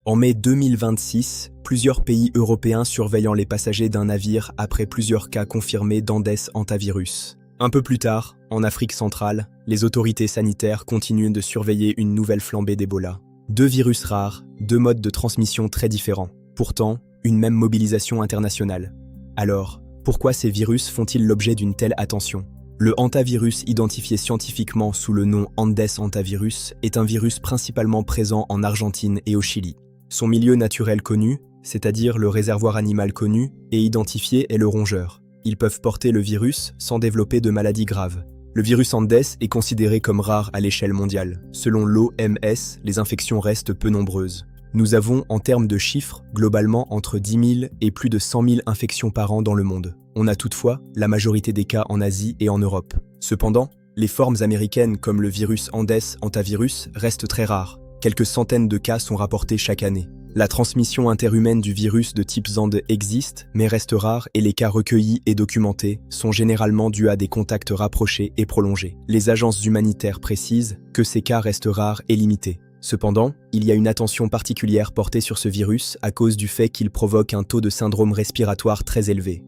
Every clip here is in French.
En mai 2026, plusieurs pays européens surveillant les passagers d'un navire après plusieurs cas confirmés d'Andes hantavirus. Un peu plus tard, en Afrique centrale, les autorités sanitaires continuent de surveiller une nouvelle flambée d'Ebola. 2 virus rares, 2 modes de transmission très différents. Pourtant, une même mobilisation internationale. Alors, pourquoi ces virus font-ils l'objet d'une telle attention ? Le hantavirus, identifié scientifiquement sous le nom Andes hantavirus, est un virus principalement présent en Argentine et au Chili. Son milieu naturel connu, c'est-à-dire le réservoir animal connu et identifié, est le rongeur. Ils peuvent porter le virus sans développer de maladies graves. Le virus Andes est considéré comme rare à l'échelle mondiale. Selon l'OMS, les infections restent peu nombreuses. Nous avons, en termes de chiffres, globalement entre 10 000 et plus de 100 000 infections par an dans le monde. On a toutefois la majorité des cas en Asie et en Europe. Cependant, les formes américaines comme le virus Andes hantavirus restent très rares. Quelques centaines de cas sont rapportés chaque année. La transmission interhumaine du virus de type Zand existe, mais reste rare et les cas recueillis et documentés sont généralement dus à des contacts rapprochés et prolongés. Les agences humanitaires précisent que ces cas restent rares et limités. Cependant, il y a une attention particulière portée sur ce virus à cause du fait qu'il provoque un taux de syndrome respiratoire très élevé.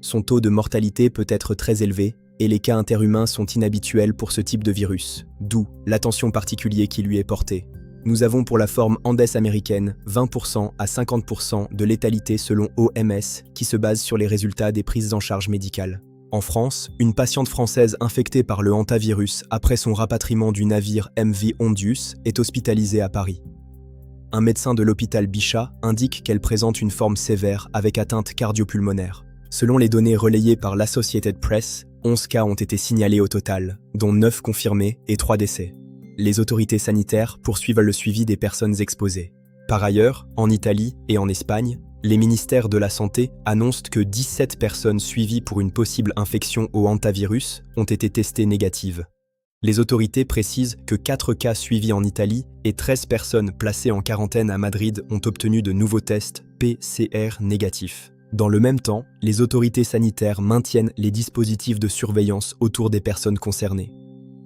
Son taux de mortalité peut être très élevé et les cas interhumains sont inhabituels pour ce type de virus, d'où l'attention particulière qui lui est portée. Nous avons pour la forme Andes américaine 20% à 50% de létalité selon OMS qui se base sur les résultats des prises en charge médicales. En France, une patiente française infectée par le hantavirus après son rapatriement du navire MV Ondius est hospitalisée à Paris. Un médecin de l'hôpital Bichat indique qu'elle présente une forme sévère avec atteinte cardio-pulmonaire. Selon les données relayées par l'Associated Press, 11 cas ont été signalés au total, dont 9 confirmés et 3 décès. Les autorités sanitaires poursuivent le suivi des personnes exposées. Par ailleurs, en Italie et en Espagne, les ministères de la Santé annoncent que 17 personnes suivies pour une possible infection au hantavirus ont été testées négatives. Les autorités précisent que 4 cas suivis en Italie et 13 personnes placées en quarantaine à Madrid ont obtenu de nouveaux tests PCR négatifs. Dans le même temps, les autorités sanitaires maintiennent les dispositifs de surveillance autour des personnes concernées.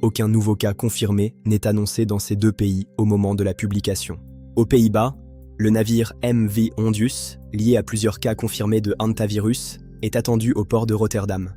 Aucun nouveau cas confirmé n'est annoncé dans ces 2 pays au moment de la publication. Aux Pays-Bas, le navire MV Ondius, lié à plusieurs cas confirmés de hantavirus, est attendu au port de Rotterdam.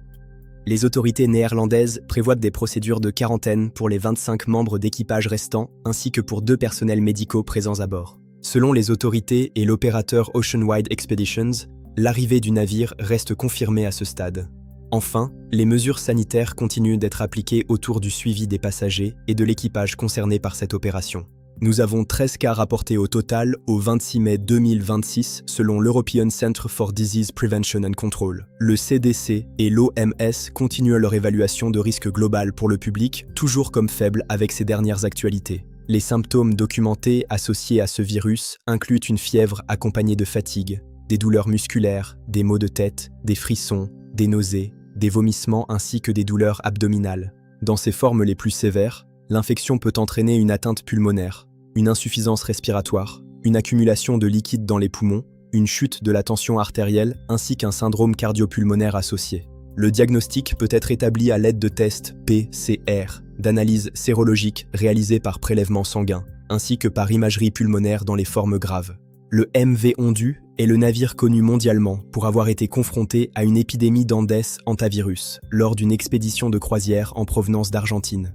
Les autorités néerlandaises prévoient des procédures de quarantaine pour les 25 membres d'équipage restants ainsi que pour 2 personnels médicaux présents à bord. Selon les autorités et l'opérateur Oceanwide Expeditions, l'arrivée du navire reste confirmée à ce stade. Enfin, les mesures sanitaires continuent d'être appliquées autour du suivi des passagers et de l'équipage concerné par cette opération. Nous avons 13 cas rapportés au total au 26 mai 2026 selon l'European Centre for Disease Prevention and Control. Le CDC et l'OMS continuent leur évaluation de risque global pour le public, toujours comme faible avec ces dernières actualités. Les symptômes documentés associés à ce virus incluent une fièvre accompagnée de fatigue, des douleurs musculaires, des maux de tête, des frissons, des nausées, des vomissements ainsi que des douleurs abdominales. Dans ses formes les plus sévères, l'infection peut entraîner une atteinte pulmonaire, une insuffisance respiratoire, une accumulation de liquide dans les poumons, une chute de la tension artérielle ainsi qu'un syndrome cardio-pulmonaire associé. Le diagnostic peut être établi à l'aide de tests PCR, d'analyses sérologiques réalisées par prélèvement sanguin, ainsi que par imagerie pulmonaire dans les formes graves. Le MV Ondu est le navire connu mondialement pour avoir été confronté à une épidémie d'Andes hantavirus lors d'une expédition de croisière en provenance d'Argentine.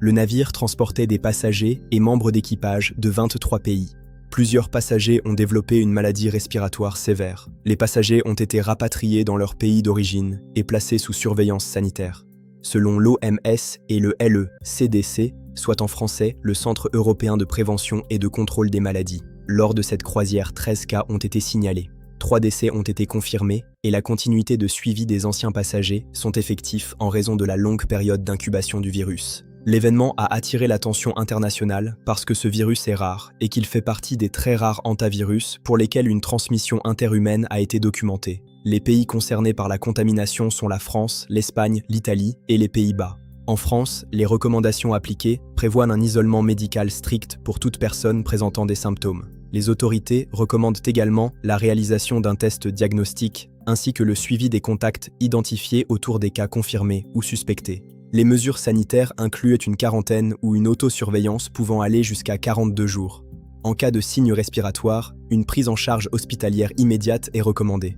Le navire transportait des passagers et membres d'équipage de 23 pays. Plusieurs passagers ont développé une maladie respiratoire sévère. Les passagers ont été rapatriés dans leur pays d'origine et placés sous surveillance sanitaire. Selon l'OMS et le LECDC, soit en français le Centre européen de prévention et de contrôle des maladies. Lors de cette croisière, 13 cas ont été signalés. 3 décès ont été confirmés et la continuité de suivi des anciens passagers sont effectifs en raison de la longue période d'incubation du virus. L'événement a attiré l'attention internationale parce que ce virus est rare et qu'il fait partie des très rares hantavirus pour lesquels une transmission interhumaine a été documentée. Les pays concernés par la contamination sont la France, l'Espagne, l'Italie et les Pays-Bas. En France, les recommandations appliquées prévoient un isolement médical strict pour toute personne présentant des symptômes. Les autorités recommandent également la réalisation d'un test diagnostique ainsi que le suivi des contacts identifiés autour des cas confirmés ou suspectés. Les mesures sanitaires incluent une quarantaine ou une autosurveillance pouvant aller jusqu'à 42 jours. En cas de signes respiratoires, une prise en charge hospitalière immédiate est recommandée.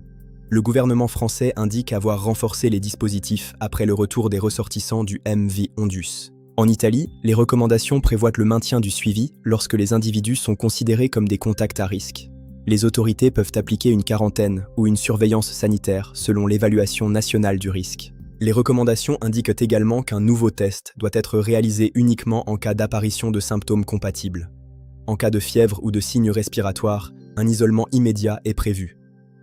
Le gouvernement français indique avoir renforcé les dispositifs après le retour des ressortissants du MV Ondus. En Italie, les recommandations prévoient le maintien du suivi lorsque les individus sont considérés comme des contacts à risque. Les autorités peuvent appliquer une quarantaine ou une surveillance sanitaire selon l'évaluation nationale du risque. Les recommandations indiquent également qu'un nouveau test doit être réalisé uniquement en cas d'apparition de symptômes compatibles. En cas de fièvre ou de signes respiratoires, un isolement immédiat est prévu.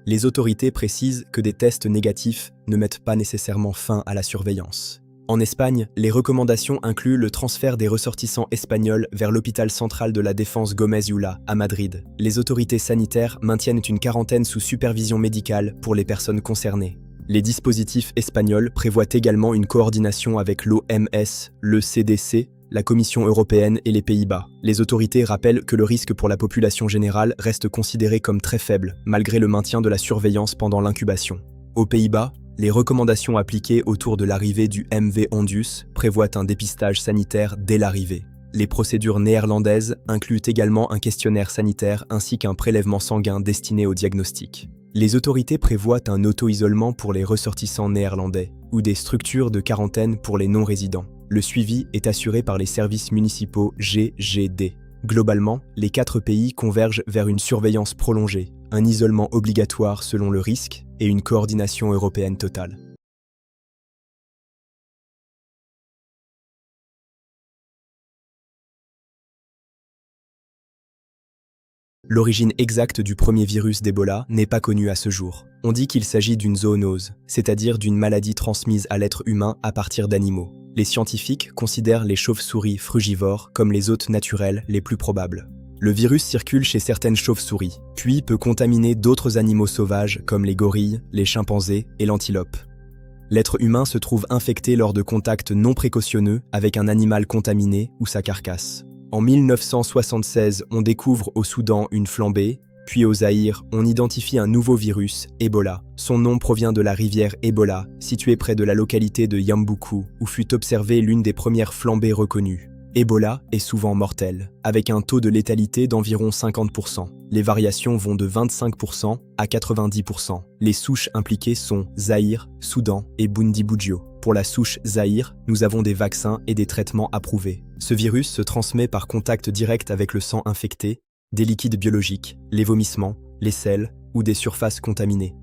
Les autorités précisent que des tests négatifs ne mettent pas nécessairement fin à la surveillance. En Espagne, les recommandations incluent le transfert des ressortissants espagnols vers l'hôpital central de la Défense Gómez-Ulla à Madrid. Les autorités sanitaires maintiennent une quarantaine sous supervision médicale pour les personnes concernées. Les dispositifs espagnols prévoient également une coordination avec l'OMS, le CDC, la Commission européenne et les Pays-Bas. Les autorités rappellent que le risque pour la population générale reste considéré comme très faible, malgré le maintien de la surveillance pendant l'incubation. Aux Pays-Bas, les recommandations appliquées autour de l'arrivée du MV Ondus prévoient un dépistage sanitaire dès l'arrivée. Les procédures néerlandaises incluent également un questionnaire sanitaire ainsi qu'un prélèvement sanguin destiné au diagnostic. Les autorités prévoient un auto-isolement pour les ressortissants néerlandais ou des structures de quarantaine pour les non-résidents. Le suivi est assuré par les services municipaux GGD. Globalement, les 4 pays convergent vers une surveillance prolongée, un isolement obligatoire selon le risque et une coordination européenne totale. L'origine exacte du premier virus d'Ebola n'est pas connue à ce jour. On dit qu'il s'agit d'une zoonose, c'est-à-dire d'une maladie transmise à l'être humain à partir d'animaux. Les scientifiques considèrent les chauves-souris frugivores comme les hôtes naturels les plus probables. Le virus circule chez certaines chauves-souris, puis peut contaminer d'autres animaux sauvages comme les gorilles, les chimpanzés et l'antilope. L'être humain se trouve infecté lors de contacts non précautionneux avec un animal contaminé ou sa carcasse. En 1976, on découvre au Soudan une flambée, puis au Zaïre, on identifie un nouveau virus, Ebola. Son nom provient de la rivière Ebola, située près de la localité de Yamboukou, où fut observée l'une des premières flambées reconnues. Ebola est souvent mortel, avec un taux de létalité d'environ 50%. Les variations vont de 25% à 90%. Les souches impliquées sont Zaïre, Soudan et Bundibugyo. Pour la souche Zaïre, nous avons des vaccins et des traitements approuvés. Ce virus se transmet par contact direct avec le sang infecté, des liquides biologiques, les vomissements, les selles ou des surfaces contaminées.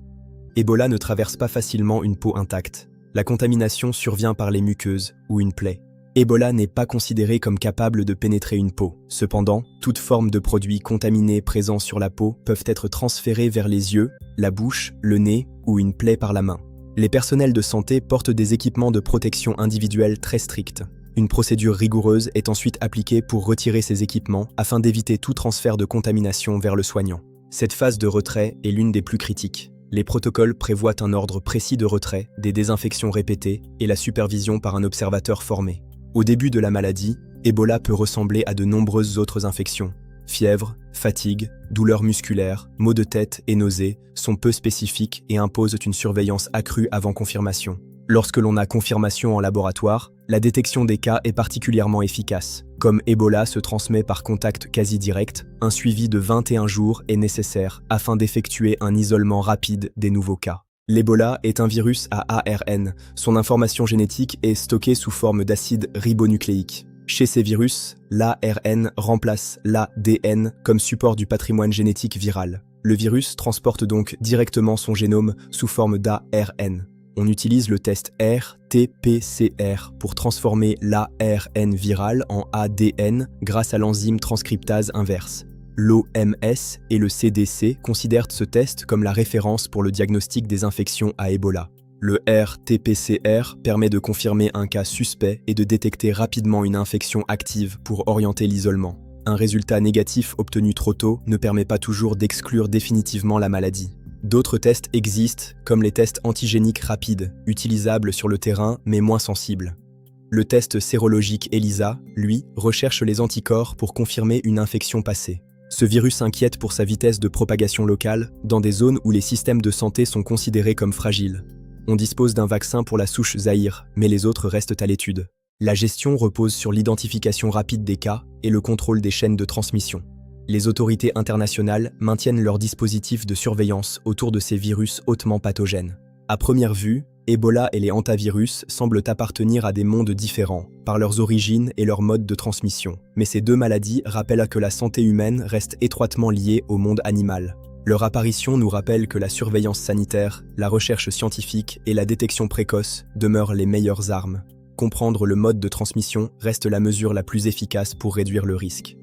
Ebola ne traverse pas facilement une peau intacte. La contamination survient par les muqueuses ou une plaie. Ebola n'est pas considéré comme capable de pénétrer une peau. Cependant, toute forme de produits contaminés présents sur la peau peuvent être transférés vers les yeux, la bouche, le nez ou une plaie par la main. Les personnels de santé portent des équipements de protection individuelle très stricts. Une procédure rigoureuse est ensuite appliquée pour retirer ces équipements afin d'éviter tout transfert de contamination vers le soignant. Cette phase de retrait est l'une des plus critiques. Les protocoles prévoient un ordre précis de retrait, des désinfections répétées et la supervision par un observateur formé. Au début de la maladie, Ebola peut ressembler à de nombreuses autres infections. Fièvre, fatigue, douleurs musculaires, maux de tête et nausées sont peu spécifiques et imposent une surveillance accrue avant confirmation. Lorsque l'on a confirmation en laboratoire, la détection des cas est particulièrement efficace. Comme Ebola se transmet par contact quasi direct, un suivi de 21 jours est nécessaire afin d'effectuer un isolement rapide des nouveaux cas. L'Ebola est un virus à ARN. Son information génétique est stockée sous forme d'acide ribonucléique. Chez ces virus, l'ARN remplace l'ADN comme support du patrimoine génétique viral. Le virus transporte donc directement son génome sous forme d'ARN. On utilise le test RT-PCR pour transformer l'ARN viral en ADN grâce à l'enzyme transcriptase inverse. L'OMS et le CDC considèrent ce test comme la référence pour le diagnostic des infections à Ebola. Le RT-PCR permet de confirmer un cas suspect et de détecter rapidement une infection active pour orienter l'isolement. Un résultat négatif obtenu trop tôt ne permet pas toujours d'exclure définitivement la maladie. D'autres tests existent, comme les tests antigéniques rapides, utilisables sur le terrain mais moins sensibles. Le test sérologique ELISA, lui, recherche les anticorps pour confirmer une infection passée. Ce virus inquiète pour sa vitesse de propagation locale, dans des zones où les systèmes de santé sont considérés comme fragiles. On dispose d'un vaccin pour la souche Zaïre, mais les autres restent à l'étude. La gestion repose sur l'identification rapide des cas et le contrôle des chaînes de transmission. Les autorités internationales maintiennent leurs dispositifs de surveillance autour de ces virus hautement pathogènes. À première vue, Ebola et les hantavirus semblent appartenir à des mondes différents, par leurs origines et leur mode de transmission. Mais ces deux maladies rappellent que la santé humaine reste étroitement liée au monde animal. Leur apparition nous rappelle que la surveillance sanitaire, la recherche scientifique et la détection précoce demeurent les meilleures armes. Comprendre le mode de transmission reste la mesure la plus efficace pour réduire le risque.